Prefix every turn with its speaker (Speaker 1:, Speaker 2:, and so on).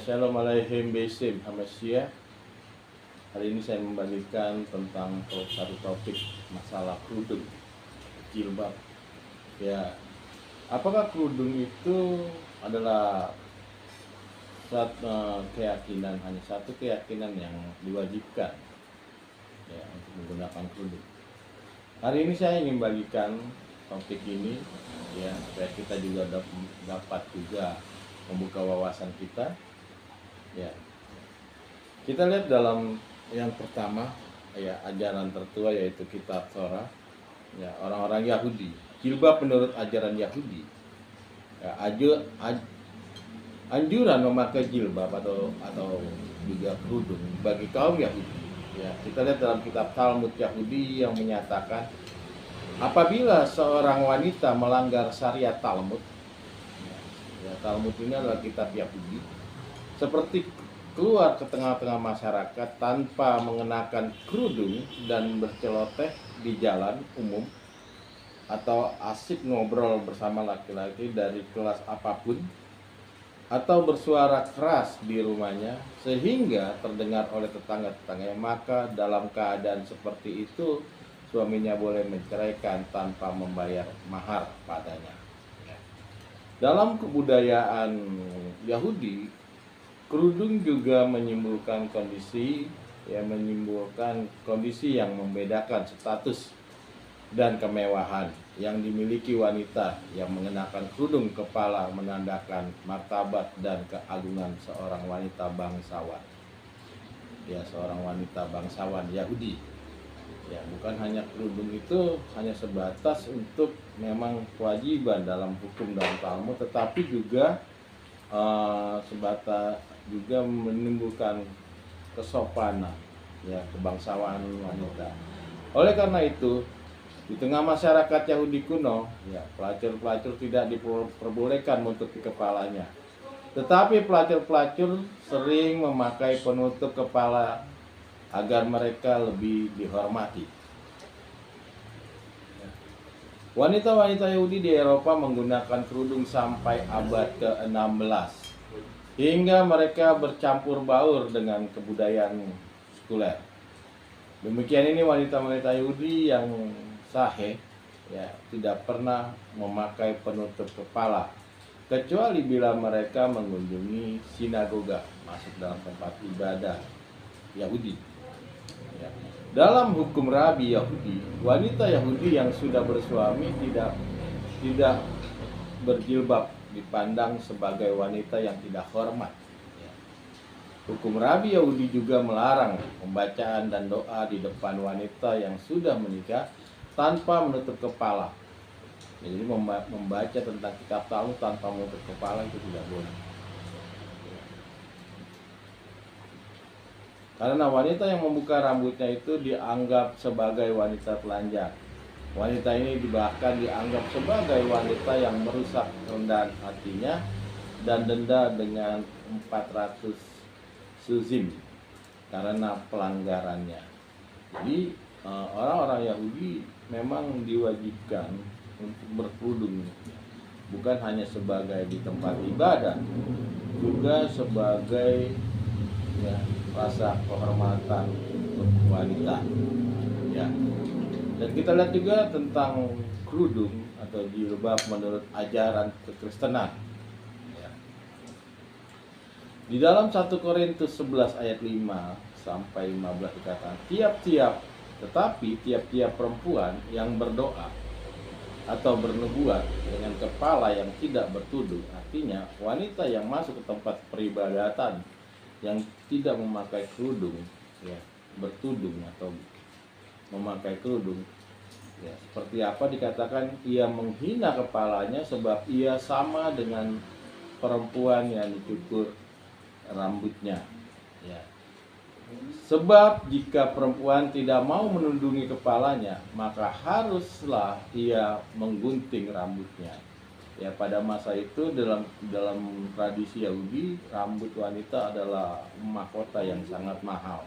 Speaker 1: Shalom Aleichem Besim Hamasya. Hari ini saya membagikan tentang satu topik masalah kerudung, jilbab. Ya, apakah kerudung itu adalah hanya satu keyakinan yang diwajibkan ya untuk menggunakan kerudung? Hari ini saya ingin bagikan topik ini ya supaya kita juga dapat juga membuka wawasan kita. Ya, kita lihat dalam yang pertama ya ajaran tertua yaitu kitab Torah ya orang-orang Yahudi. Jilbab menurut ajaran Yahudi ya, anjuran memakai jilbab atau juga kerudung bagi kaum Yahudi ya. Kita lihat dalam kitab Talmud Yahudi yang menyatakan apabila seorang wanita melanggar syariat Talmud ya, Talmud ini adalah kitab Yahudi, seperti keluar ke tengah-tengah masyarakat tanpa mengenakan kerudung dan berceloteh di jalan umum atau asik ngobrol bersama laki-laki dari kelas apapun atau bersuara keras di rumahnya sehingga terdengar oleh tetangga-tetangganya, maka dalam keadaan seperti itu suaminya boleh menceraikan tanpa membayar mahar padanya. Dalam kebudayaan Yahudi, kerudung juga menimbulkan kondisi yang membedakan status dan kemewahan yang dimiliki wanita yang mengenakan kerudung kepala, menandakan martabat dan keagungan seorang wanita bangsawan. Ya, seorang wanita bangsawan Yahudi. Ya, bukan hanya kerudung itu hanya sebatas untuk memang kewajiban dalam hukum dan Talmud, tetapi juga sebatas juga menimbulkan kesopanan ya kebangsawan wanita. Oleh karena itu di tengah masyarakat Yahudi kuno ya pelacur-pelacur tidak diperbolehkan menutupi kepalanya, tetapi pelacur-pelacur sering memakai penutup kepala agar mereka lebih dihormati. Wanita-wanita Yahudi di Eropa menggunakan kerudung sampai abad ke-16 hingga mereka bercampur baur dengan kebudayaan sekuler. Demikian ini wanita-wanita Yahudi yang sahih ya tidak pernah memakai penutup kepala kecuali bila mereka mengunjungi sinagoga, masuk dalam tempat ibadah Yahudi. Ya. Dalam hukum Rabi Yahudi, wanita Yahudi yang sudah bersuami tidak berjilbab dipandang sebagai wanita yang tidak hormat. Ya. Hukum Rabi Yahudi juga melarang pembacaan dan doa di depan wanita yang sudah menikah tanpa menutup kepala. Jadi membaca tentang kitab Talmud tanpa menutup kepala itu tidak boleh. Karena wanita yang membuka rambutnya itu dianggap sebagai wanita telanjang. Wanita ini bahkan dianggap sebagai wanita yang merusak kerendahan hatinya dan denda dengan 400 suzim karena pelanggarannya. Jadi orang-orang Yahudi memang diwajibkan untuk berkerudung, bukan hanya sebagai di tempat ibadah, juga sebagai ya rasa kehormatan untuk wanita ya. Dan kita lihat juga tentang kerudung atau jilbab menurut ajaran kekristenan ya. Di dalam 1 Korintus 11 ayat 5 sampai 15 dikatakan tiap-tiap perempuan yang berdoa atau bernubuat dengan kepala yang tidak bertudung, artinya wanita yang masuk ke tempat peribadatan yang tidak memakai kerudung ya, bertudung atau memakai kerudung ya, seperti apa dikatakan ia menghina kepalanya sebab ia sama dengan perempuan yang dicukur rambutnya ya. Sebab jika perempuan tidak mau menundungi kepalanya, maka haruslah ia menggunting rambutnya. Ya, pada masa itu dalam tradisi Yahudi, rambut wanita adalah mahkota yang sangat mahal.